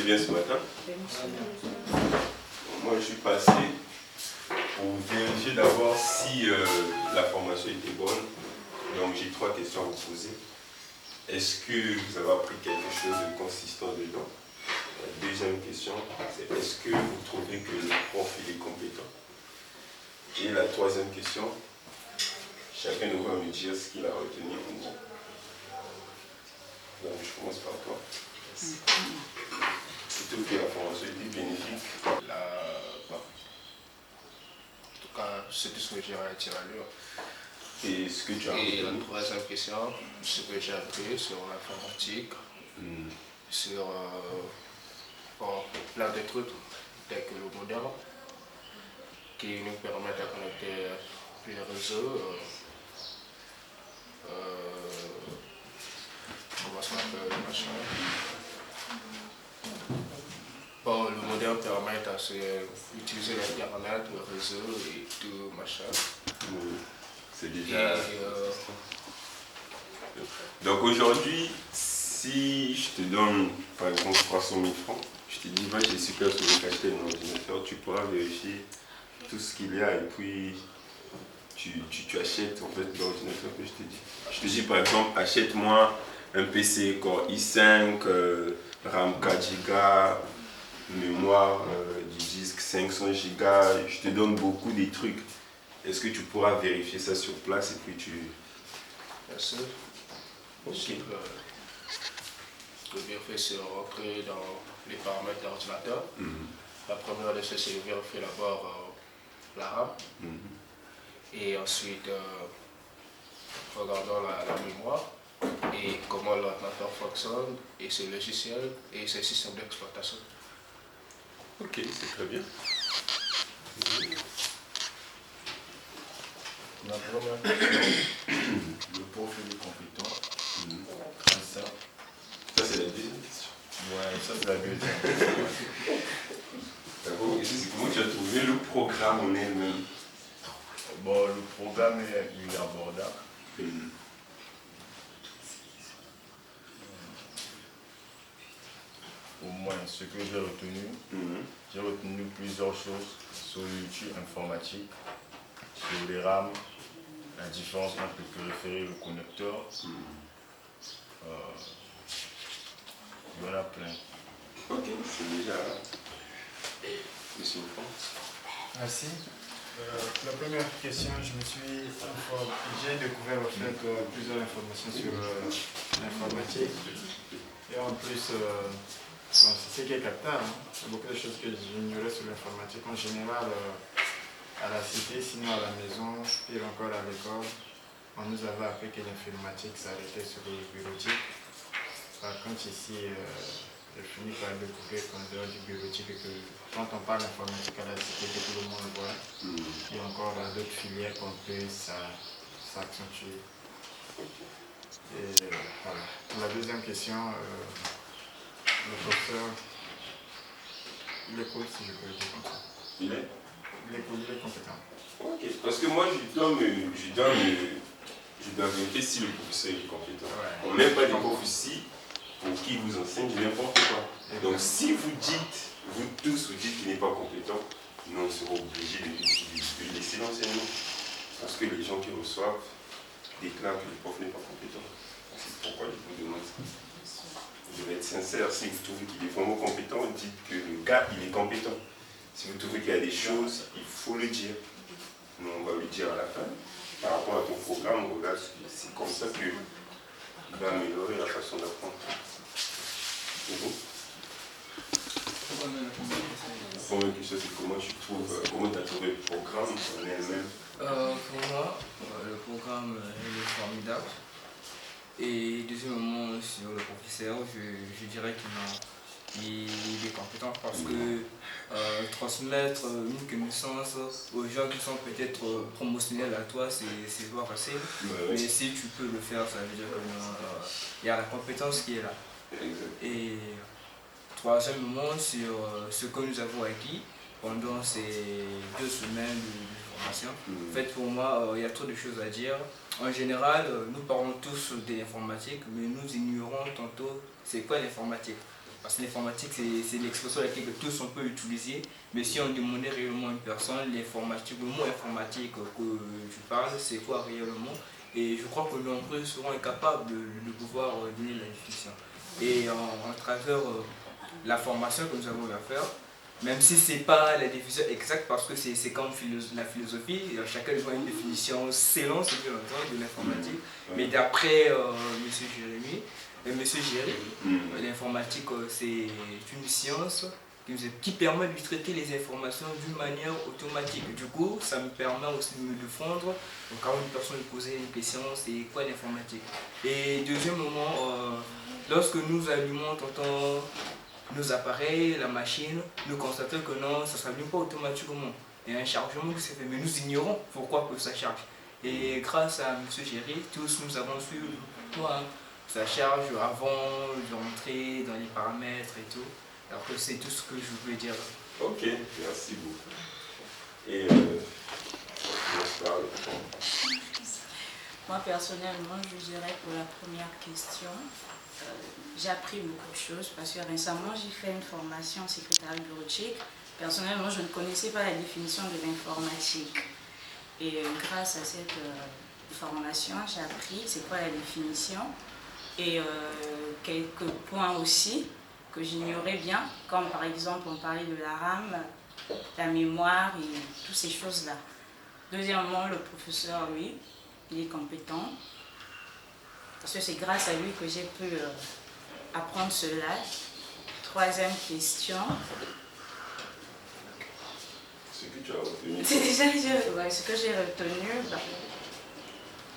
bien ce matin? Moi, je suis passé pour vérifier d'abord si la formation était bonne. Donc, j'ai 3 questions à vous poser. Est-ce que vous avez appris quelque chose de consistant dedans? La deuxième question, c'est est-ce que vous trouvez que le prof il est compétent? Et la troisième question, chacun de vous va me dire ce qu'il a retenu ou non. Donc, je commence par toi. Surtout que la formation était bénéfique. En tout cas, c'est tout ce que j'ai retiré à l'heure. Et ce que tu as Et la retenu? troisième question, ce que j'ai appris sur l'informatique, sur plein de trucs, tels que le modèle, qui nous permet de connecter les réseaux. Comment ça s'appelle le machin? Bon, le modèle permet d'utiliser l'internet, le réseau et tout machin. C'est déjà... Donc aujourd'hui, si je te donne par exemple 300 000 francs, je te dis va chez Super Sonic acheter un ordinateur, tu pourras vérifier tout ce qu'il y a et puis tu achètes en fait l'ordinateur que je te dis. Je te dis par exemple, achète-moi un PC Core i5, RAM 4 Go, mémoire du disque 500 Go, je te donne beaucoup de trucs. Est-ce que tu pourras vérifier ça sur place et puis tu... Bien sûr. Ok. Le vérifier, c'est rentrer dans les paramètres de l'ordinateur. La première des choses, c'est vérifier d'abord la RAM. Et ensuite, regardons la mémoire et comment l'ordinateur fonctionne, et ses logiciels et ses systèmes d'exploitation. Ok, c'est très bien. La première question, le prof est compétent. Ça c'est la deuxième question. Ouais, ça c'est la deuxième. D'abord, c'est comment tu as trouvé le programme en elle-même? Bon, le programme il est abordable. Au moins, ce que j'ai retenu plusieurs choses sur l'outil informatique, sur les RAM, la différence entre le périphérique et le connecteur. Il y en a plein. Ok, c'est déjà... Monsieur Franck. Merci. La première question, j'ai découvert en fait plusieurs informations sur l'informatique. Et en plus, c'est qui est captable. Il y a beaucoup de choses que j'ignorais sur l'informatique en général à la cité, sinon à la maison, pire encore à l'école. On nous avait appris que l'informatique s'arrêtait sur le bureautique. Par contre, ici, je finis par découvrir qu'en dehors du bureautique, que quand on parle d'informatique à la cité, que tout le monde voit, il y a encore d'autres filières qu'on peut s'accentuer. Et voilà. Pour la deuxième question, le professeur, il est cool, si je peux le dire comme ça. Il est cool, il est compétent. Ok, parce que moi je dois vérifier si le professeur est compétent. Ouais. On ne met pas des profs ici pour qui vous enseigne n'importe quoi. Donc si vous dites, vous tous vous dites qu'il n'est pas compétent, nous on sera obligés de laisser l'enseignement. Parce que les gens qui reçoivent déclarent que le prof n'est pas compétent. C'est pourquoi je vous demande ça. Vous devez être sincère. Si vous trouvez qu'il est vraiment compétent, dites que le gars il est compétent. Si vous trouvez qu'il y a des choses, il faut le dire. Nous on va lui dire à la fin. Par rapport à ton programme, regarde, c'est comme ça qu'il va améliorer la façon d'apprendre. Et vous? La première question, c'est comment tu as trouvé le programme en elle-même? Pour moi, le programme est formidable. Et deuxièmement, sur le professeur, je dirais qu'il est compétent parce que transmettre une connaissance aux gens qui sont peut-être promotionnels à toi, c'est pas facile. Mais si tu peux le faire, ça veut dire qu'il y a la compétence qui est là. Et troisièmement, sur ce que nous avons acquis pendant ces 2 semaines de formation. En fait, pour moi, il y a trop de choses à dire. En général, nous parlons tous de l'informatique, mais nous ignorons tantôt c'est quoi l'informatique. parce que l'informatique c'est l'expression à laquelle tous on peut utiliser, mais si on demandait réellement à une personne, l'informatique, le mot informatique que tu parles, c'est quoi réellement? Et je crois que nombreux seront incapables de pouvoir donner la définition. Et en travers la formation que nous avons eu à faire, même si ce n'est pas la définition exacte, parce que c'est comme la philosophie, chacun a une définition selon ce que l'on entend de l'informatique, mais d'après M. Jérémy, l'informatique c'est une science qui permet de traiter les informations d'une manière automatique. Du coup, ça me permet aussi de me défendre. Donc, quand une personne me posait une question, c'est quoi l'informatique? Et deuxièmement, lorsque nous allumons nos appareils, la machine, nous constatons que non, ça ne s'allume pas automatiquement. Il y a un chargement qui s'est fait, mais nous ignorons pourquoi que ça charge. Et grâce à M. Géry, tous nous avons su pourquoi ça charge avant de rentrer dans les paramètres et tout. Alors que c'est tout ce que je voulais dire. Ok, merci beaucoup. Et moi personnellement, je dirais pour la première question, j'ai appris beaucoup de choses parce que récemment j'ai fait une formation en secrétariat bureautique. Personnellement, je ne connaissais pas la définition de l'informatique. Et grâce à cette formation, j'ai appris c'est quoi la définition et quelques points aussi que j'ignorais bien, comme par exemple on parlait de la RAM, la mémoire et toutes ces choses-là. Deuxièmement, le professeur, lui, il est compétent, parce que c'est grâce à lui que j'ai pu apprendre cela. Troisième question. Ce que tu as retenu. C'est déjà ce que j'ai retenu.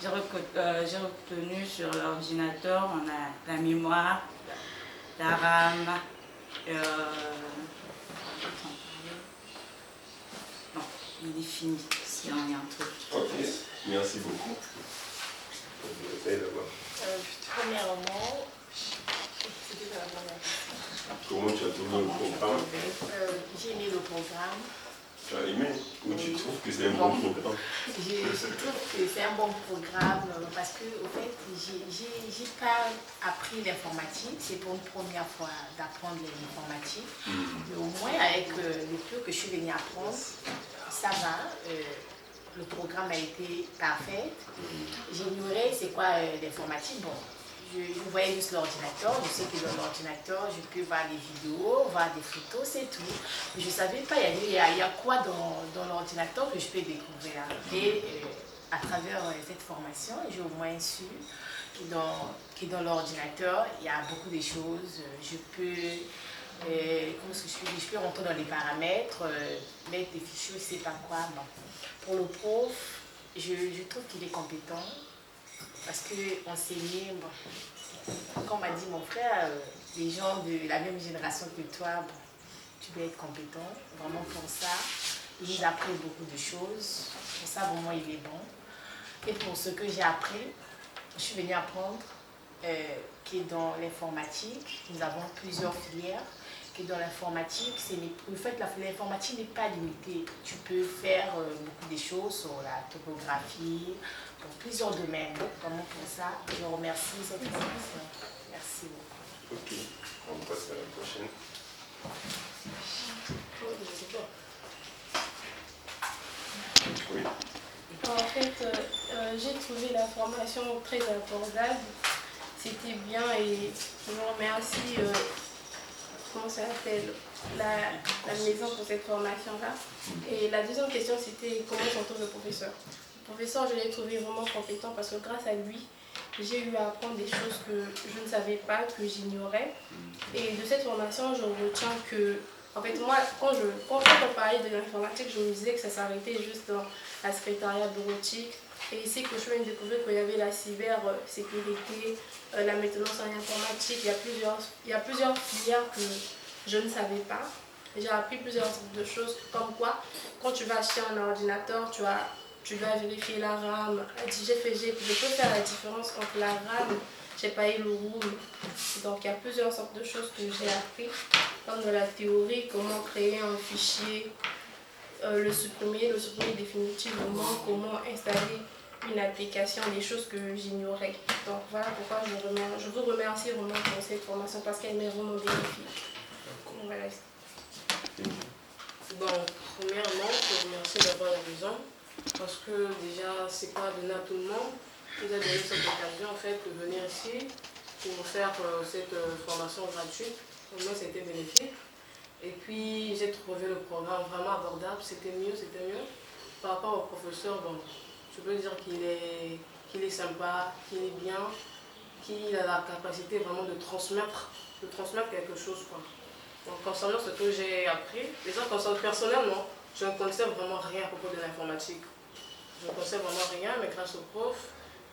J'ai retenu sur l'ordinateur, on a la mémoire, la RAM, non, il est fini, s'il y en a un truc. Ok, merci beaucoup. Premièrement, c'était la première question. Comment tu as trouvé le programme? J'ai aimé le programme. Tu as aimé? Ou tu trouves que c'est un bon programme? Je trouve que c'est un bon programme parce que, au fait, j'ai pas appris l'informatique. C'est pour une première fois d'apprendre l'informatique. Mais au moins, avec le peu que je suis venue apprendre, ça va. Le programme a été parfait. J'ignorais c'est quoi l'informatique. Bon, je voyais juste l'ordinateur. Je sais que dans l'ordinateur, je peux voir des vidéos, voir des photos, c'est tout. Mais je ne savais pas, il y a quoi dans l'ordinateur que je peux découvrir. Et à travers cette formation, j'ai au moins su que dans l'ordinateur, il y a beaucoup de choses. Je peux rentrer dans les paramètres, mettre des fichiers, je ne sais pas quoi. Bon. Pour le prof, je trouve qu'il est compétent parce qu'enseigner, bon, comme m'a dit mon frère, les gens de la même génération que toi, bon, tu dois être compétent. Vraiment pour ça, il nous a appris beaucoup de choses. Pour ça, vraiment, il est bon. Et pour ce que j'ai appris, je suis venue apprendre qui est dans l'informatique. Nous avons plusieurs filières. Que dans l'informatique, en fait, l'informatique n'est pas limitée. Tu peux faire beaucoup de choses sur la topographie, dans plusieurs domaines. Vraiment pour ça, je remercie cette formation. Merci beaucoup. Ok, on passe à la prochaine. Oui. En fait, j'ai trouvé la formation très abordable. C'était bien et je vous remercie. Comment ça s'appelle, la maison pour cette formation-là. Et la deuxième question, c'était comment s'entoure le professeur. Le professeur, je l'ai trouvé vraiment compétent parce que grâce à lui, j'ai eu à apprendre des choses que je ne savais pas, que j'ignorais. Et de cette formation, je retiens que, en fait, moi, quand on parlait de l'informatique, je me disais que ça s'arrêtait juste dans la secrétariat bureautique. Et ici, que je viens de découvrir qu'il y avait la cybersécurité, la maintenance en informatique, il y a plusieurs filières que je ne savais pas. J'ai appris plusieurs de choses, comme quoi, quand tu vas acheter un ordinateur, tu dois vérifier la RAM. Je peux faire la différence entre la RAM, j'ai pas eu le ROM. Donc il y a plusieurs sortes de choses que j'ai appris, comme dans la théorie, comment créer un fichier, le supprimer définitivement, comment installer une application, des choses que j'ignorais. Donc voilà pourquoi je vous remercie vraiment pour cette formation parce qu'elle m'est vraiment bénéfique. Donc, voilà. Bon, premièrement, je vous remercie d'avoir la raison parce que déjà, c'est pas donné à tout le monde. Vous avez donné cette occasion en fait de venir ici pour faire cette formation gratuite. Pour moi, c'était bénéfique. Et puis, j'ai trouvé le programme vraiment abordable. C'était mieux. Par rapport au professeur, bon, je peux dire qu'il est sympa, qu'il est bien, qu'il a la capacité vraiment de transmettre quelque chose, quoi. Donc, concernant ce que j'ai appris, déjà, personnellement, je ne connaissais vraiment rien à propos de l'informatique. Je ne connaissais vraiment rien, mais grâce au prof,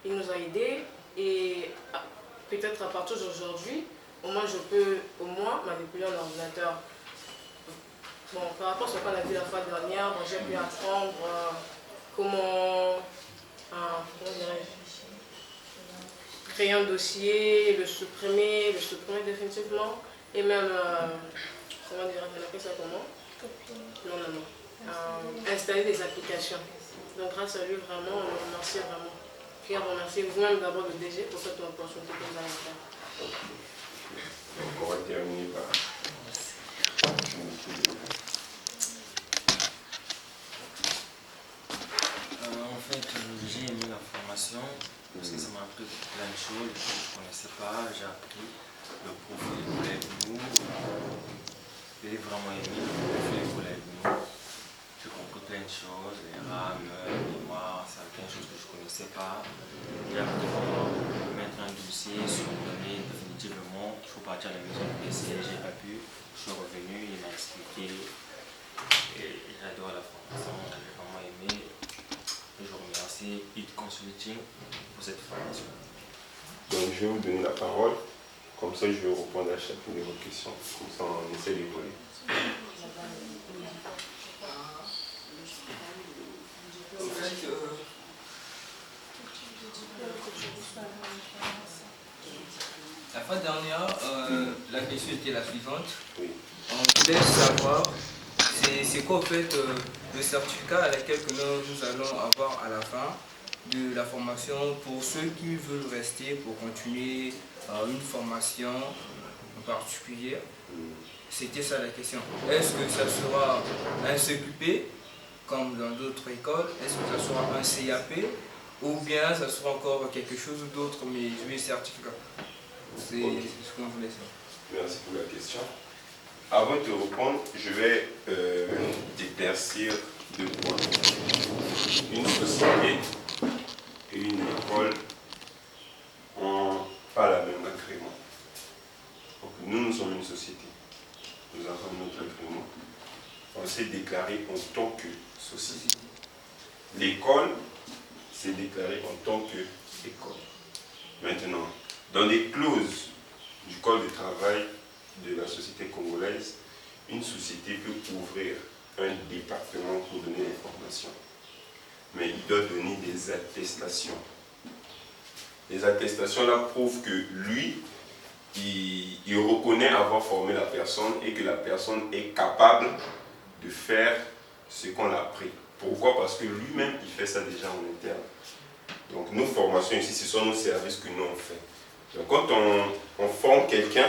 il nous a aidés. Et peut-être à partir d'aujourd'hui, au moins, je peux manipuler un ordinateur. Bon, par rapport à ce qu'on a vu la fois dernière, bon, j'ai pu apprendre comment créer un dossier, le supprimer définitivement, et même, comment dirais-je, on appelle ça comment? Non. Installer des applications. Donc grâce à lui, vraiment, on le remercie vraiment. Puis à remercier vous-même d'abord le DG pour cette opportunité que vous avez fait. Donc on va terminer par... En fait, j'ai aimé la formation parce que ça m'a appris plein de choses que je ne connaissais pas. J'ai appris le profil avec nous. J'ai vraiment aimé le profil avec nous. J'ai compris plein de choses, les RAM, les mémoires, c'est quelque chose que je ne connaissais pas. J'ai appris comment mettre un dossier, surnommer définitivement. Il faut partir à la maison pour essayer. J'ai pas pu. Je suis revenu, il m'a expliqué. Et j'adore la formation, j'ai vraiment aimé. Je vous remercie It Consulting pour cette formation. Donc je vais vous donner la parole, comme ça je vais répondre à chacune de vos questions, comme ça on essaie d'évoluer. La fois dernière, la question était la suivante. Oui. On voulait savoir, c'est quoi en fait le certificat à laquelle que nous allons avoir à la fin de la formation pour ceux qui veulent rester pour continuer une formation en particulier. C'était ça la question. Est-ce que ça sera un CQP comme dans d'autres écoles? Est-ce que ça sera un CAP? Ou bien ça sera encore quelque chose d'autre, mais je vais certificat. C'est ce qu'on voulait savoir. Merci pour la question. Avant de te répondre, je vais t'éclaircir deux points. Une société et une école n'ont pas la même agrément. Donc, nous sommes une société. Nous avons notre agrément. On s'est déclaré en tant que société. L'école s'est déclarée en tant qu'école. Maintenant, dans les clauses du Code du travail de la société congolaise, une société peut ouvrir un département pour donner des formations. Mais il doit donner des attestations. Les attestations là prouvent que lui, il reconnaît avoir formé la personne et que la personne est capable de faire ce qu'on a appris. Pourquoi? Parce que lui-même, il fait ça déjà en interne. Donc nos formations ici, ce sont nos services que nous on fait. Donc quand on forme quelqu'un,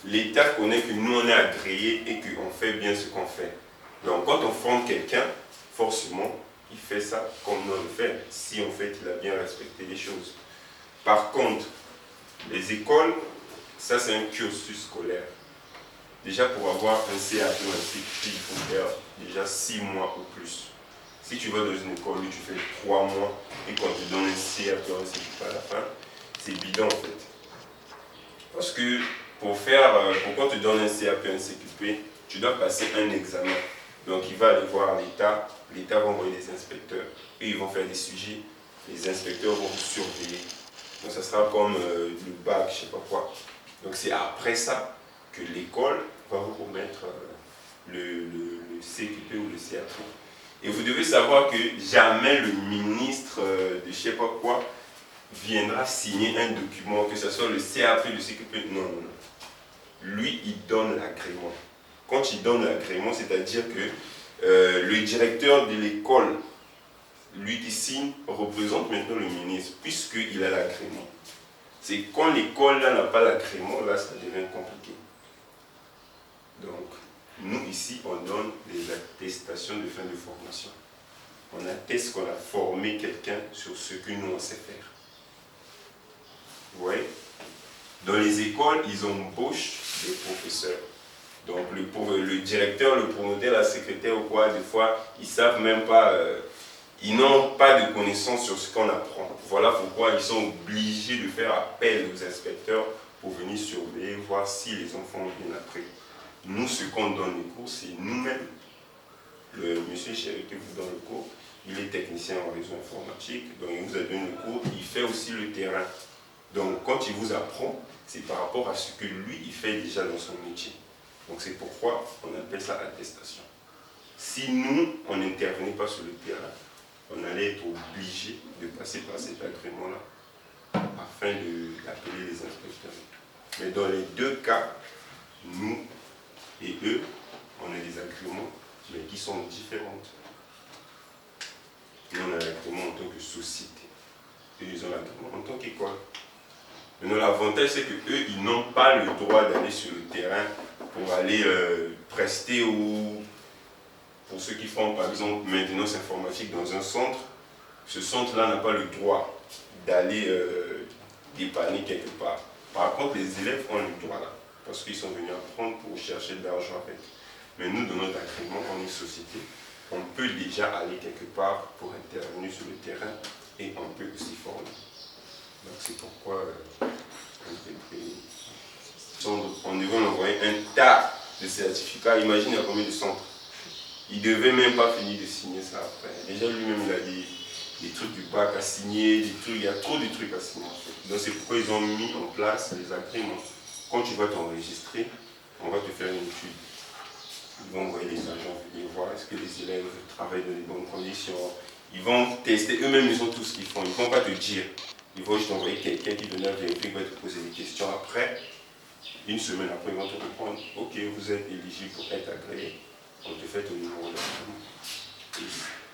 l'État connaît que nous on est agréés et qu'on fait bien ce qu'on fait. Donc quand on forme quelqu'un, forcément, il fait ça comme nous on le fait, si en fait il a bien respecté les choses. Par contre, les écoles, ça c'est un cursus scolaire. Déjà pour avoir un CAP ou un CQP, il faut faire déjà 6 mois ou plus. Si tu vas dans une école où tu fais 3 mois et qu'on te donne un CAP ou un CQP à la fin, c'est bidon en fait. Parce que pour qu'on te donne un CAP, un CQP, tu dois passer un examen. Donc il va aller voir l'État, l'État va envoyer des inspecteurs, et ils vont faire des sujets, les inspecteurs vont surveiller. Donc ça sera comme le bac, je ne sais pas quoi. Donc c'est après ça que l'école va vous remettre le CQP ou le CAP. Et vous devez savoir que jamais le ministre de je ne sais pas quoi viendra signer un document, que ce soit le CAP, le CQP, non. Lui, il donne l'agrément. Quand il donne l'agrément, c'est-à-dire que le directeur de l'école lui qui signe représente maintenant le ministre, puisqu'il a l'agrément. C'est quand l'école là n'a pas l'agrément, là ça devient compliqué. Donc, nous ici, on donne des attestations de fin de formation. On atteste qu'on a formé quelqu'un sur ce que nous on sait faire. Vous voyez? Dans les écoles, ils embauchent des professeurs. Donc le directeur, le promoteur, la secrétaire ou quoi, des fois, ils savent même pas, ils n'ont pas de connaissances sur ce qu'on apprend. Voilà pourquoi ils sont obligés de faire appel aux inspecteurs pour venir surveiller, voir si les enfants ont bien appris. Nous, ce qu'on donne les cours, c'est nous-mêmes. Le monsieur Chéri qui vous donne le cours, il est technicien en réseau informatique, donc il vous a donné le cours, il fait aussi le terrain. Donc quand il vous apprend, c'est par rapport à ce que lui, il fait déjà dans son métier. Donc c'est pourquoi on appelle ça attestation. Si nous, on n'intervenait pas sur le terrain, on allait être obligé de passer par cet agrément-là afin d'appeler les inspecteurs. Mais dans les deux cas, nous et eux, on a des agréments, mais qui sont différentes. Nous, on a l'agrément en tant que société. Eux, ils ont l'agrément en tant qu'école. Mais l'avantage, c'est qu'eux, ils n'ont pas le droit d'aller sur le terrain pour aller prester ou pour ceux qui font, par exemple, maintenance informatique dans un centre. Ce centre-là n'a pas le droit d'aller dépanner quelque part. Par contre, les élèves ont le droit là, parce qu'ils sont venus apprendre pour chercher de l'argent avec. Mais nous, dans notre agrément, en une société, on peut déjà aller quelque part pour intervenir sur le terrain et on peut aussi former. Donc c'est pourquoi on devait envoyer un tas de certificats. Imagine il y a combien de centres. Il ne devait même pas finir de signer ça après. Déjà lui-même il a des trucs du bac à signer, des trucs, il y a trop de trucs à signer. Donc c'est pourquoi ils ont mis en place les agréments. Quand tu vas t'enregistrer, on va te faire une étude. Ils vont envoyer les agents venir voir est-ce que les élèves travaillent dans les bonnes conditions. Ils vont tester, eux-mêmes ils ont tout ce qu'ils font. Ils ne vont pas te dire. Ils vont juste envoyer quelqu'un qui viendra vérifier, qui va te poser des questions. Après, une semaine après, ils vont te répondre ok, vous êtes éligible pour être agréé. On te fait ton numéro de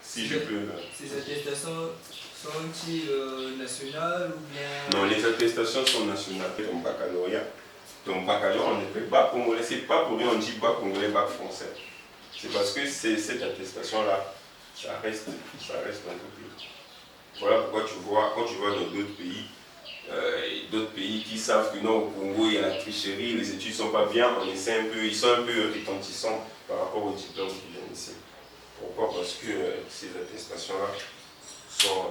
si je peux. Ces attestations sont-ils nationales ou bien. Non, les attestations sont nationales. Ton baccalauréat. Ton baccalauréat, on appelle bac congolais. C'est pas pour rien on dit bac congolais, bac français. C'est parce que cette attestation-là, ça reste dans le pays. Voilà pourquoi tu vois, quand tu vas dans d'autres pays qui savent que non, au Congo, il y a la tricherie, les études ne sont pas bien, ils sont un peu retentissants par rapport aux diplômes qu'ils viennent ici. Pourquoi? Parce que ces attestations-là sont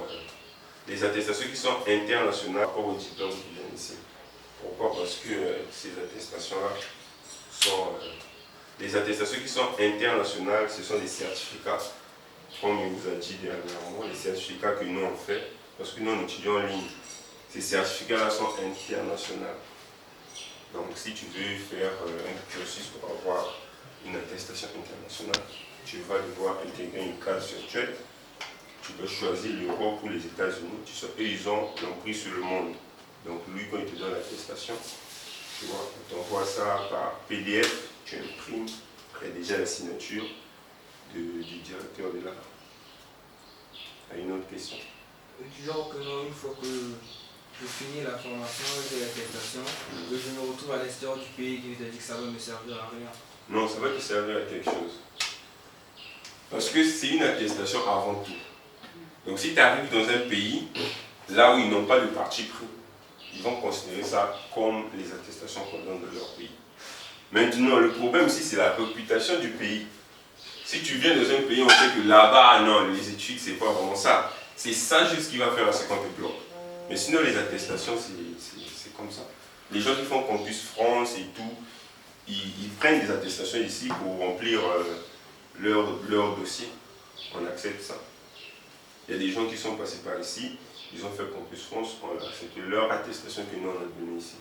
des attestations qui sont internationales par rapport aux diplômes qu'ils viennent ici. Pourquoi? Parce que ces attestations-là sont des attestations qui sont internationales, ce sont des certificats. Comme il vous a dit dernièrement, les certificats que nous on fait, parce que nous on étudie en ligne, ces certificats-là sont internationaux. Donc si tu veux faire un cursus pour avoir une attestation internationale, tu vas devoir intégrer une case virtuelle, tu peux choisir l'Europe ou les États-Unis, eux ils ont l'emprise sur le monde. Donc lui quand il te donne l'attestation, tu vois, on t'envoie ça par PDF, tu imprimes, rédiger la signature du directeur de l'art. Une autre question? Du genre que non, une fois que je finis la formation, j'ai l'attestation, que je me retrouve à l'extérieur du pays qui t'a dit que ça va me servir à rien. Non, ça va te servir à quelque chose. Parce que c'est une attestation avant tout. Donc si tu arrives dans un pays, là où ils n'ont pas de parti pris, ils vont considérer ça comme les attestations qu'on donne dans leur pays. Maintenant, le problème ici, c'est la réputation du pays. Si tu viens dans un pays, on sait que là-bas, non, les études, c'est pas vraiment ça. C'est ça juste qui va faire à ce qu'on te bloque. Mais sinon, les attestations, c'est comme ça. Les gens qui font Campus France et tout, ils prennent des attestations ici pour remplir leur dossier. On accepte ça. Il y a des gens qui sont passés par ici, ils ont fait Campus France, on a accepté leur attestation que nous, on a donnée ici.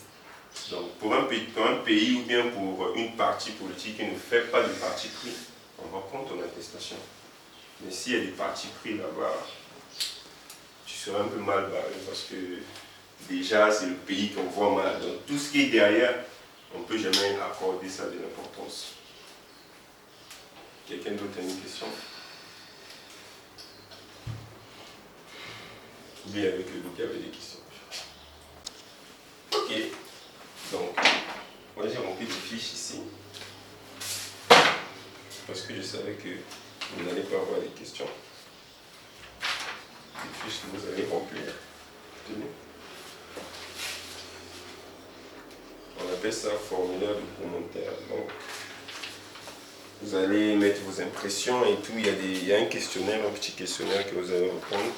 Donc, pour un pays ou bien pour une partie politique qui ne fait pas de parti pris, on va prendre ton attestation. Mais s'il y a des partis pris là-bas, tu seras un peu mal barré parce que déjà c'est le pays qu'on voit mal. Donc tout ce qui est derrière, on ne peut jamais accorder ça de l'importance. Quelqu'un d'autre a une question? bien avec le groupe qui avait des questions. Ok, donc, moi j'ai rempli des fiches ici, parce que je savais que vous n'allez pas avoir des questions. Les fiches que vous allez remplir. Tenez. On appelle ça formulaire de commentaire. Donc, vous allez mettre vos impressions et tout. Il y a un questionnaire, un petit questionnaire que vous allez répondre.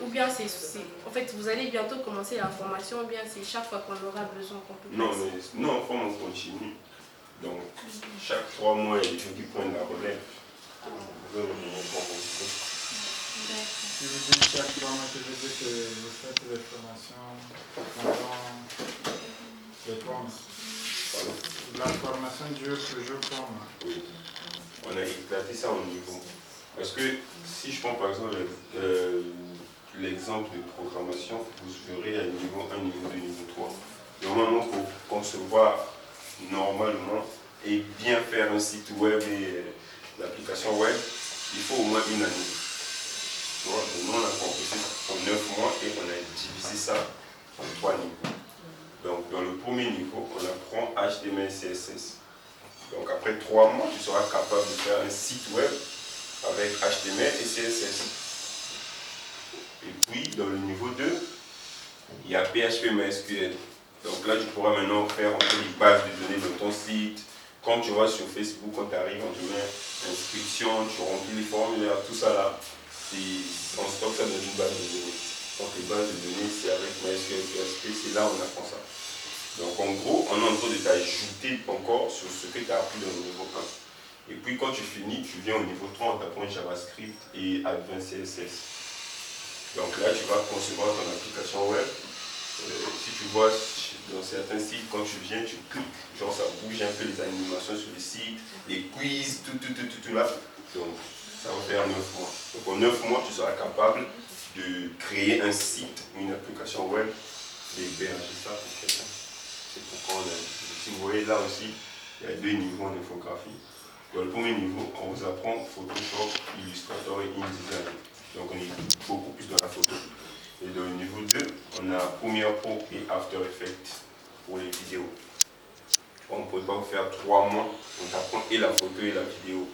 Ou bien en fait, vous allez bientôt commencer la formation, ou bien c'est chaque fois qu'on aura besoin qu'on peut Non, passer. mais non, on continue. Donc, chaque 3 mois, il y a des gens qui prennent la relève. Si vous dites chaque 3 mois, je veux dire que vous faites les formations pendant les courses. La formation dure toujours 3 mois. Oui. On a éclaté ça au niveau. Parce que si je prends par exemple l'exemple de programmation, vous verrez à niveau 1, niveau 2, niveau 3. Normalement, pour concevoir normalement et bien faire un site web et l'application web, il faut au moins une année. Tu vois, nous, on a compris ça en 9 mois et on a divisé ça en 3 niveaux. Donc, dans le premier niveau, on apprend HTML, CSS. Donc, après 3 mois, tu seras capable de faire un site web avec HTML et CSS. Et puis, dans le niveau 2, il y a PHP MySQL. Donc là, tu pourras maintenant faire un peu les bases de données dans ton site. Quand tu vas sur Facebook, quand tu arrives, on te met inscription, tu remplis les formulaires, tout ça là. On stocke ça dans une base de données. Donc les bases de données, c'est avec MySQL, PHP, c'est là où on apprend ça. Donc en gros, on est en train de t'ajouter encore sur ce que tu as appris dans le niveau 1. Et puis quand tu finis, tu viens au niveau 3, on t'apprend JavaScript et Advanced CSS. Donc là, tu vas concevoir ton application web. Si tu vois dans certains sites, quand tu viens, tu cliques, genre ça bouge un peu les animations sur les sites, les quiz, tout là. Donc ça va faire 9 mois. Donc en 9 mois, tu seras capable de créer un site, une application web, d'héberger ça pour quelqu'un. C'est pourquoi on a. Si vous voyez là aussi, il y a 2 niveaux en infographie. Dans le premier niveau, on vous apprend Photoshop, Illustrator et InDesign. Donc on est beaucoup plus dans la photo. Et dans le niveau 2, on a Premiere Pro et After Effects pour les vidéos. On ne peut pas faire 3 mois, on t'apprend et la photo et la vidéo.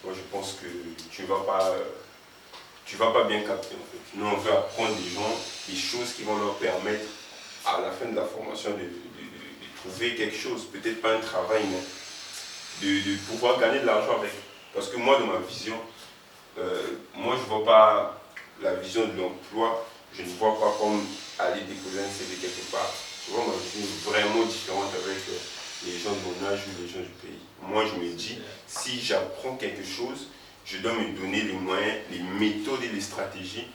Moi, je pense que tu ne vas pas bien capter en fait. Nous, on veut apprendre des gens des choses qui vont leur permettre à la fin de la formation de trouver quelque chose, peut-être pas un travail, mais de pouvoir gagner de l'argent avec. Parce que moi, dans ma vision, moi, je ne vois pas la vision de l'emploi, je ne vois pas comme aller déposer un CV quelque part. Tu vois, ma vision est vraiment différente avec les gens de mon âge ou les gens du pays. Moi, je me dis, si j'apprends quelque chose, je dois me donner les moyens, les méthodes et les stratégies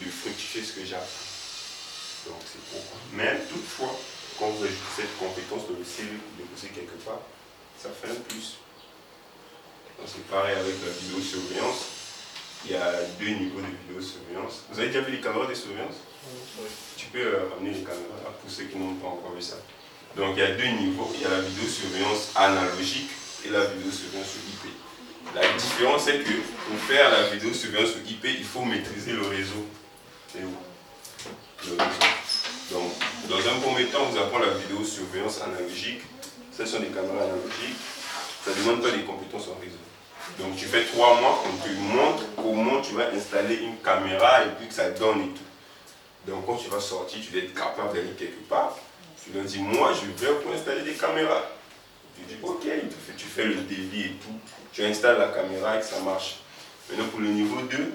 de fructifier ce que j'ai appris. Donc, c'est pourquoi. Mais toutefois, quand vous ajoutez cette compétence dans le CV, de poser quelque part, ça fait un plus. Donc, c'est pareil avec la vidéosurveillance. Il y a 2 niveaux de vidéosurveillance. Vous avez déjà vu les caméras de surveillance? Oui. Tu peux ramener les caméras pour ceux qui n'ont pas encore vu ça. Donc il y a 2 niveaux. Il y a la vidéosurveillance analogique et la vidéosurveillance sur IP. La différence est que pour faire la vidéosurveillance sur IP, il faut maîtriser le réseau. C'est où? Le réseau. Donc, dans un premier temps, vous apprenez la vidéosurveillance analogique. Ce sont des caméras analogiques. Ça ne demande pas des compétences en réseau. Donc tu fais 3 mois, on te montre comment tu vas installer une caméra et puis que ça donne et tout. Donc quand tu vas sortir, tu dois être capable d'aller quelque part. Tu leur dis, moi je vais pour installer des caméras. Tu dis, ok, tu fais le devis et tout. Tu installes la caméra et que ça marche. Maintenant pour le niveau 2,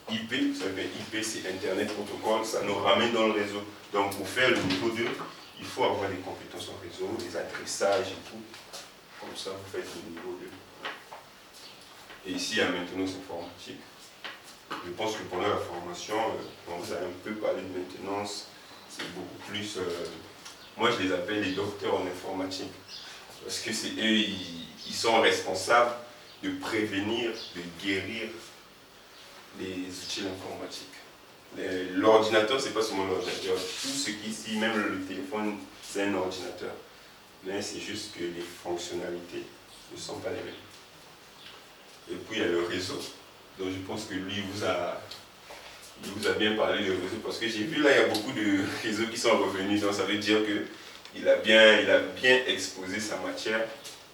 IP, ça veut dire IP c'est Internet Protocol, ça nous ramène dans le réseau. Donc pour faire le niveau 2, il faut avoir des compétences en réseau, des adressages et tout. Comme ça vous faites le niveau 2. Et ici, il y a maintenance informatique. Je pense que pendant la formation, on vous a un peu parlé de maintenance. C'est beaucoup plus... moi, je les appelle les docteurs en informatique. Parce que c'est eux, ils sont responsables de prévenir, de guérir les outils informatiques. L'ordinateur, ce n'est pas seulement l'ordinateur. Tout ce qui ici, même le téléphone, c'est un ordinateur. Mais c'est juste que les fonctionnalités ne sont pas les mêmes. Et puis il y a le réseau. Donc je pense que lui, il vous a bien parlé du réseau. Parce que j'ai vu là, il y a beaucoup de réseaux qui sont revenus. Donc ça veut dire qu'il a bien exposé sa matière.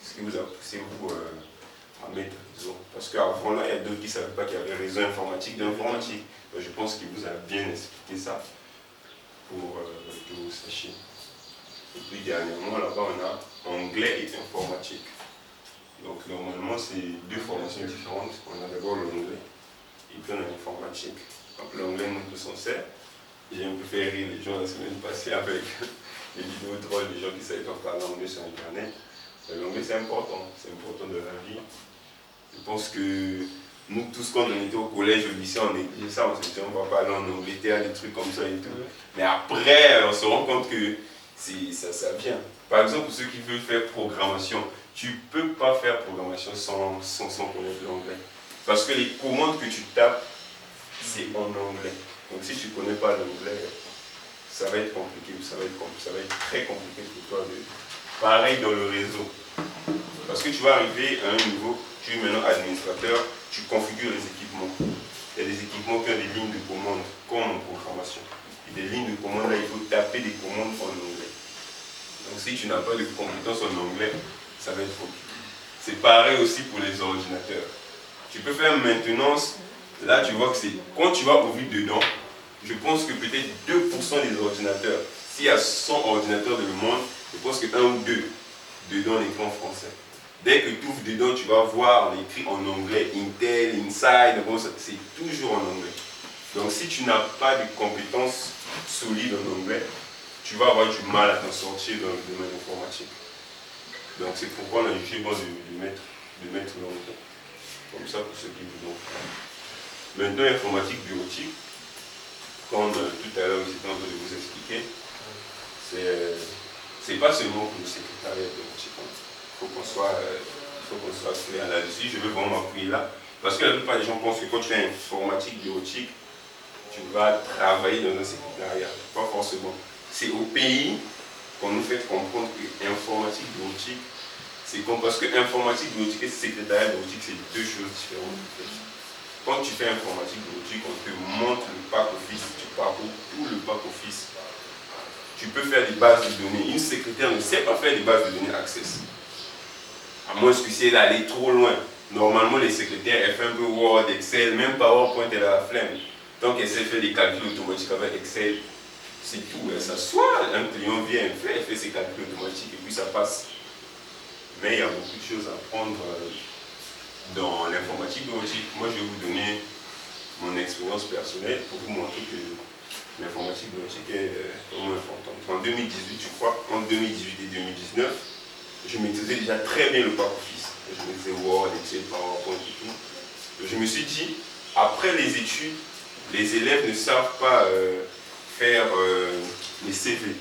Ce qui vous a poussé vous à mettre réseau. Parce qu'avant là, il y a d'autres qui ne savaient pas qu'il y avait réseau informatique d'informatique. Donc je pense qu'il vous a bien expliqué ça pour que vous sachiez. Et puis dernièrement, là-bas, on a anglais et informatique. Donc normalement, c'est 2 formations différentes. On a d'abord l'anglais et puis on a l'informatique. Donc l'anglais, nous tous on sait. J'ai un peu fait rire les gens la semaine passée avec les vidéos drôles des gens qui ne savaient pas parler anglais sur Internet. L'anglais, c'est important de la vie. Je pense que nous tous, quand on était au collège, au lycée, on négligeait ça. On se disait, on va parler en Angleterre, des trucs comme ça et tout. Mais après, on se rend compte que ça vient. Par exemple, pour ceux qui veulent faire programmation, tu ne peux pas faire programmation sans connaître l'anglais. Parce que les commandes que tu tapes, c'est en anglais. Donc si tu ne connais pas l'anglais, ça va être compliqué, ça va être très compliqué pour toi. Pareil dans le réseau. Parce que tu vas arriver à un niveau, tu es maintenant administrateur, tu configures les équipements. Il y a des équipements qui ont des lignes de commande, comme en programmation. Et des lignes de commande, là, il faut taper des commandes en anglais. Donc si tu n'as pas de compétences en anglais, ça va être compliqué. C'est pareil aussi pour les ordinateurs. Tu peux faire maintenance, là tu vois que c'est... Quand tu vas ouvrir dedans, je pense que peut-être 2% des ordinateurs, s'il y a 100 ordinateurs dans le monde, je pense que 1 ou 2 dedans l'écran français. Dès que tu ouvres dedans, tu vas voir écrit en anglais, Intel, Inside, c'est toujours en anglais. Donc si tu n'as pas de compétences solides en anglais, tu vas avoir du mal à t'en sortir dans le domaine informatique. Donc c'est pourquoi on a jugé bon de mettre l'anglais. Comme ça pour ceux qui vous ont fait. Maintenant, informatique bureautique, comme tout à l'heure j'étais en train de vous expliquer, c'est pas seulement pour le secrétariat bureautique. Il faut qu'on soit clair là-dessus. Je veux vraiment m'appuyer là. Parce que la plupart des gens pensent que quand tu fais informatique bureautique, tu vas travailler dans un secrétariat. Pas forcément. C'est au pays qu'on nous fait comprendre que informatique bureautique, c'est comme parce que informatique bureautique et secrétariat bureautique, c'est 2 choses différentes. Quand tu fais informatique bureautique, on te montre le pack office, tu parcours tout le pack office. Tu tu peux faire des bases de données. Une secrétaire ne sait pas faire des bases de données Access. À moins que si elle allait trop loin. Normalement, les secrétaires, elles font un peu Word, Excel, même PowerPoint, elle a la flemme. Tant qu'elle sait faire des calculs automatiques avec Excel, c'est tout. Elle s'assoit, un client vient, elle fait ses calculs automatiques et puis ça passe. Mais il y a beaucoup de choses à prendre dans l'informatique bureautique. Moi, je vais vous donner mon expérience personnelle pour vous montrer que l'informatique bureautique est vraiment importante. En 2018, je crois, entre 2018 et 2019, je maîtrisais déjà très bien le pack office. Je maîtrisais Word, Excel, PowerPoint et tout. Je me suis dit, après les études, les élèves ne savent pas faire les CV.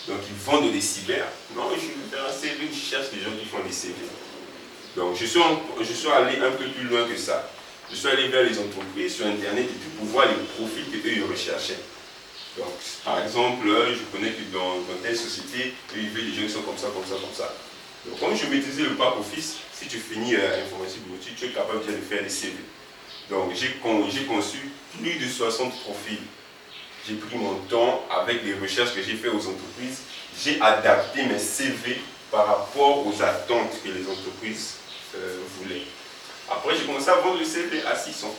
Donc ils vendent des cyber. Non, je vais faire un CV, je cherche les gens qui font des CV. Donc je suis allé un peu plus loin que ça. Je suis allé vers les entreprises sur Internet et tout pour voir les profils qu'eux ils recherchaient. Donc par exemple, je connais que dans telle société, ils veulent des gens qui sont comme ça, comme ça, comme ça. Donc comme je maîtrisais le pack office, si tu finis informatique bureautique, tu es capable de faire des CV. Donc j'ai conçu plus de 60 profils. J'ai pris mon temps avec les recherches que j'ai faites aux entreprises. J'ai adapté mes CV par rapport aux attentes que les entreprises voulaient. Après, j'ai commencé à vendre le CV à 600.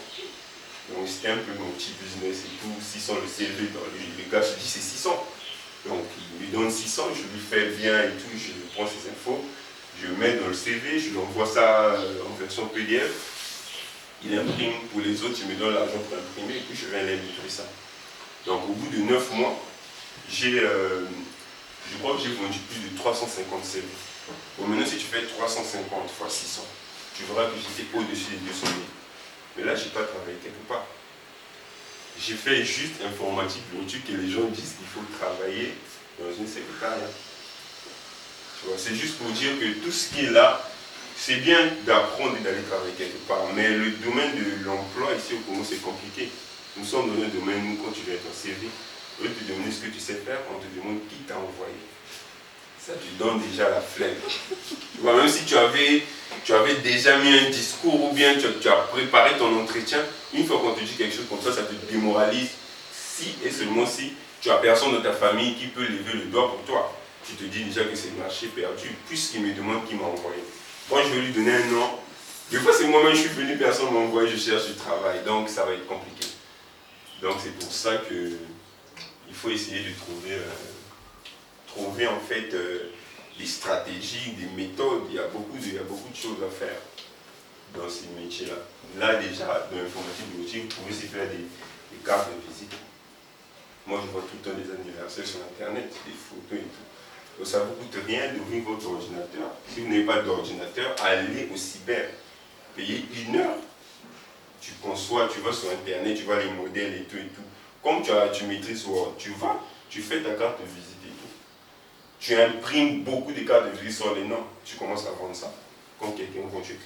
Donc c'était un peu mon petit business et tout. 600 le CV, dans le gars se dit c'est 600. Donc il lui donne 600, je lui fais bien et tout, je prends ses infos, je mets dans le CV, je lui envoie ça en version PDF. Il imprime pour les autres, il me donne l'argent pour imprimer et puis je viens les livrer ça. Donc au bout de 9 mois, je crois que j'ai vendu plus de 350 CV. Bon, maintenant si tu fais 350 fois 600, tu verras que j'étais au-dessus des 200 000. Mais là, je n'ai pas travaillé quelque part. J'ai fait juste informatique bureautique et les gens disent qu'il faut travailler dans une secrétariat. Tu vois, c'est juste pour dire que tout ce qui est là, c'est bien d'apprendre et d'aller travailler quelque part. Mais le domaine de l'emploi ici au Congo, c'est compliqué. Nous sommes dans un domaine où quand tu viens ton CV, au lieu de te demander ce que tu sais faire, on te demande qui t'a envoyé. Ça te donne déjà la flemme. Tu vois, même si tu avais déjà mis un discours ou bien tu as préparé ton entretien, une fois qu'on te dit quelque chose comme ça te démoralise. Si et seulement si tu as personne dans ta famille qui peut lever le doigt pour toi. Tu te dis déjà que c'est le marché perdu, puisqu'il me demande qui m'a envoyé. Moi, je vais lui donner un nom. Des fois, c'est moi-même, je suis venu, personne ne m'a envoyé, je cherche du travail. Donc, ça va être compliqué. Donc, c'est pour ça qu'il faut essayer de trouver en fait des stratégies, des méthodes. Il y a beaucoup de choses à faire dans ces métiers-là. Là, déjà, dans l'informatique bureautique, vous pouvez aussi faire des cartes de visite. Moi, je vois tout le temps des anniversaires sur Internet, des photos et tout. Donc, ça ne vous coûte rien d'ouvrir votre ordinateur. Si vous n'avez pas d'ordinateur, allez au cyber. Payez 1 heure. Tu conçois, tu vas sur Internet, tu vois les modèles et tout et tout. Comme tu maîtrises Word, tu vas, tu fais ta carte de visite et tout. Tu imprimes beaucoup de cartes de visite sur les noms. Tu commences à vendre ça. Quand tu écris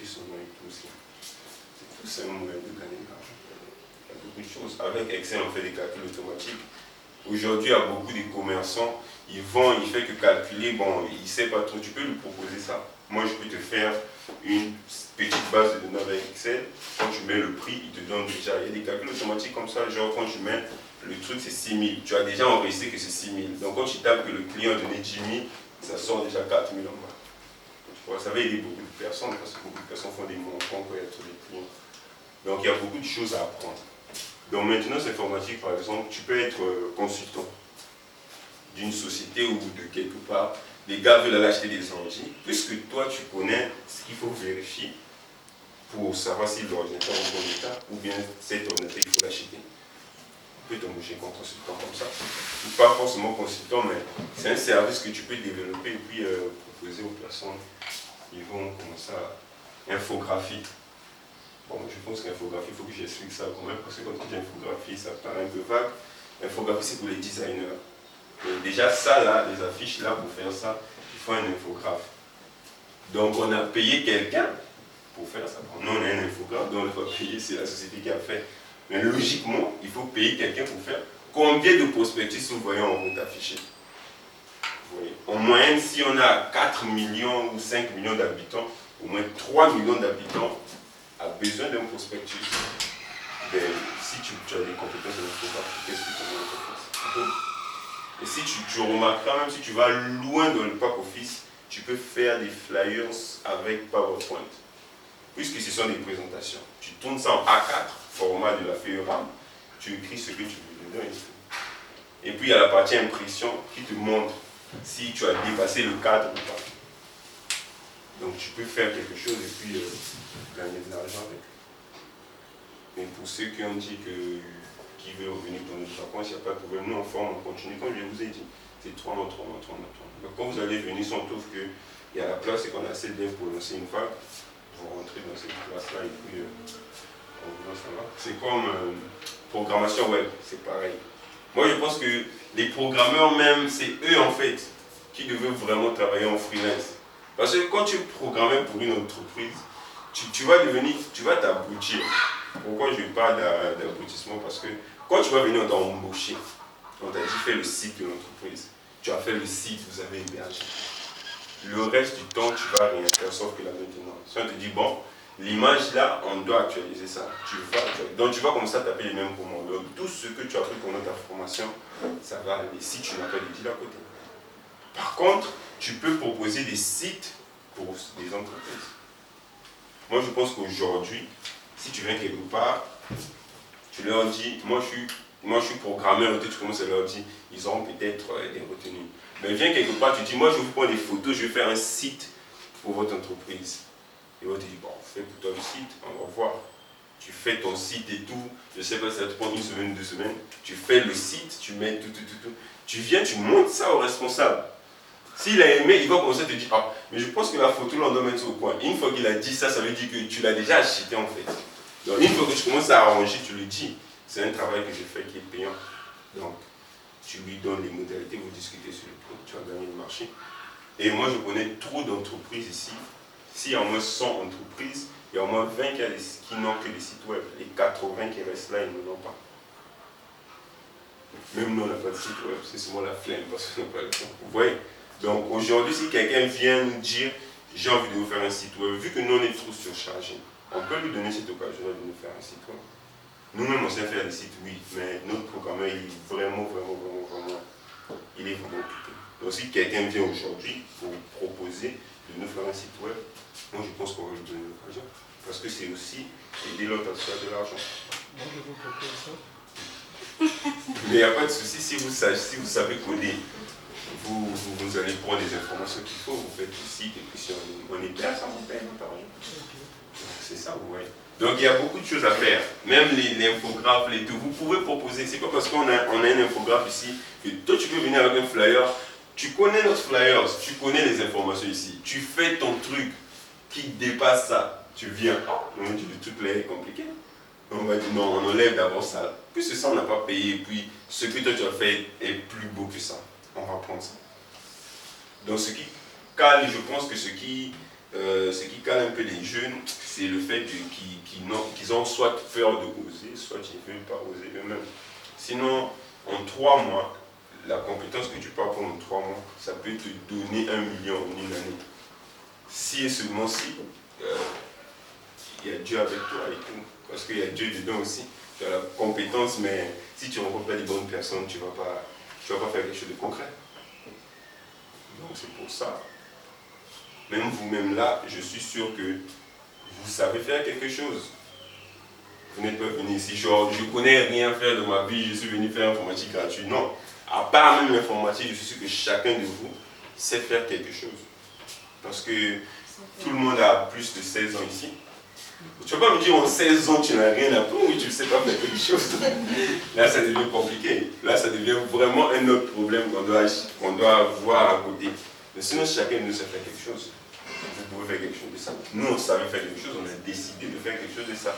son nom et tout aussi. C'est un moyen de gagner de l'argent. Il y a beaucoup de choses. Avec Excel, on fait des calculs automatiques. Aujourd'hui, il y a beaucoup de commerçants, il fait que calculer, bon, il ne sait pas trop, tu peux lui proposer ça. Moi, je peux te faire une petite base de données avec Excel. Quand tu mets le prix, il te donne déjà, il y a des calculs automatiques comme ça, genre quand tu mets le truc, c'est 6 000. Tu as déjà enregistré que c'est 6 000. Donc quand tu tapes que le client a donné 10 000, ça sort déjà 4 000 en bas. Tu vois, ça va aider beaucoup de personnes, parce que beaucoup de personnes font des montants pour être des clients. Donc il y a beaucoup de choses à apprendre. Dans maintenance informatique, par exemple, tu peux être consultant d'une société ou de quelque part. Les gars veulent aller acheter des ordi. Puisque toi, tu connais ce qu'il faut vérifier pour savoir si l'ordinateur est en bon état ou bien cet ordinateur, il faut l'acheter. Tu peux t'embaucher comme consultant comme ça. Ou pas forcément consultant, mais c'est un service que tu peux développer et puis proposer aux personnes. Ils vont commencer à infographie. Bon, je pense qu'infographie, il faut que j'explique ça quand même, parce que quand on dit infographie, ça paraît un peu vague. Infographie, c'est pour les designers. Et déjà, ça là, les affiches là, pour faire ça, il faut un infographe. Donc, on a payé quelqu'un pour faire ça. Bon, nous, on a un infographe, donc on va payer, c'est la société qui a fait. Mais logiquement, il faut payer quelqu'un pour faire. Combien de prospectus vous voyez en route affichés? En moyenne, si on a 4 millions ou 5 millions d'habitants, au moins 3 millions d'habitants a besoin d'un prospectus. Ben, si tu as des compétences en infographie, qu'est-ce que tu as en compétences? Et si tu remarqueras, même si tu vas loin dans le pack office, tu peux faire des flyers avec PowerPoint. Puisque ce sont des présentations. Tu tournes ça en A4, format de la feuille RAM, tu écris ce que tu veux dedans. Et puis il y a la partie impression qui te montre si tu as dépassé le cadre ou pas. Donc tu peux faire quelque chose et puis gagner de l'argent avec. Mais pour ceux qui ont dit qui veulent revenir dans notre vacances, il n'y a pas de problème. Nous, on forme, on continue. Comme je vous ai dit, c'est 3 mois. Donc, quand vous allez venir, si on trouve qu'il y a la place et qu'on a assez d'élèves pour lancer une vague, vous rentrez dans cette classe-là et puis ça va. C'est comme programmation web, c'est pareil. Moi, je pense que les programmeurs même, c'est eux en fait qui devaient vraiment travailler en freelance. Parce que quand tu es programmeur pour une entreprise, tu vas t'aboutir. Pourquoi je parle d'aboutissement? Parce que quand tu vas venir, on t'a embauché. On t'a dit fais le site de l'entreprise. Tu as fait le site, vous avez hébergé. Le reste du temps, tu vas rien faire sauf que la maintenance. Si on te dit, bon, l'image là, on doit actualiser ça. Donc tu vas commencer à taper les mêmes commandes. Donc tout ce que tu as appris pendant ta formation, ça va aller si tu n'as pas de deal à côté. Par contre, tu peux proposer des sites pour des entreprises. Moi, je pense qu'aujourd'hui, si tu viens quelque part, tu leur dis, moi je suis programmeur, tu commences à leur dire, ils auront peut-être des retenues. Mais viens quelque part, tu dis, moi je vous prends des photos, je vais faire un site pour votre entreprise. Et l'autre te dit, bon, fais pour toi le site, on va voir. Tu fais ton site et tout, je ne sais pas si ça te prend 1 semaine, 2 semaines, tu fais le site, tu mets tout. Tu viens, tu montres ça au responsable. S'il a aimé, il va commencer à te dire, ah, mais je pense que la photo, là, on doit mettre ça au coin. Une fois qu'il a dit ça, ça veut dire que tu l'as déjà acheté en fait. Donc une fois que tu commences à arranger, tu lui dis, c'est un travail que j'ai fait qui est payant. Donc tu lui donnes les modalités, vous discutez sur le produit, tu vas gagner le marché. Et moi je connais trop d'entreprises ici. S'il y a au moins 100 entreprises, il y a au moins 20 qui n'ont que des sites web. Les 80 qui restent là, ils ne l'ont pas. Même nous, on n'a pas de site web, c'est seulement la flemme parce qu'on n'a pas le temps. Vous voyez? Donc aujourd'hui, si quelqu'un vient nous dire, j'ai envie de vous faire un site web, vu que nous on est trop surchargés, on peut lui donner cette occasion de nous faire un site web. Nous-mêmes, on sait faire des sites, oui, mais notre programmeur, il est vraiment occupé. Donc si quelqu'un vient aujourd'hui pour proposer de nous faire un site web, moi je pense qu'on va lui donner l'occasion. Parce que c'est aussi aider l'autre à se faire de l'argent. Moi, je vous propose ça. Mais il n'y a pas de souci, si vous savez coder, vous allez prendre les informations qu'il faut, vous faites le site, et puis si on est bien, ça vous paye notre argent. C'est ça, vous voyez. Donc il y a beaucoup de choses à faire, même l'infographe, les tout. Vous pouvez proposer, c'est pas parce qu'on a un infographe ici que toi tu peux venir avec un flyer, tu connais notre flyer, tu connais les informations ici, tu fais ton truc qui dépasse ça, tu viens, on dit le truc là est compliqué. On va dire non, on enlève d'abord ça, puis ça on n'a pas payé, puis ce que toi tu as fait est plus beau que ça, on va prendre ça. Donc ce qui cale, je pense que ce qui cale un peu les jeunes, c'est le fait qu'ils ont soit peur de oser, soit ils ne veulent pas oser eux-mêmes. Sinon, en 3 mois, la compétence que tu peux apprendre en 3 mois, ça peut te donner 1 million en une année. Si et seulement si, il y a Dieu avec toi et tout. Parce qu'il y a Dieu dedans aussi. Tu as la compétence, mais si tu ne rencontres pas les bonnes personnes, tu ne vas pas faire quelque chose de concret. Donc c'est pour ça. Même vous-même là, je suis sûr que vous savez faire quelque chose. Vous n'êtes pas venu ici, genre je connais rien faire de ma vie, je suis venu faire informatique gratuit. Non. À part même l'informatique, je suis sûr que chacun de vous sait faire quelque chose. Parce que tout le monde a plus de 16 ans ici. Tu ne vas pas me dire en 16 ans tu n'as rien appris, oui tu ne sais pas faire quelque chose. Là ça devient compliqué. Là ça devient vraiment un autre problème qu'on doit voir à côté. Mais sinon chacun de nous sait faire quelque chose. Vous pouvez faire quelque chose de ça. Nous on savait faire quelque chose, on a décidé de faire quelque chose de ça.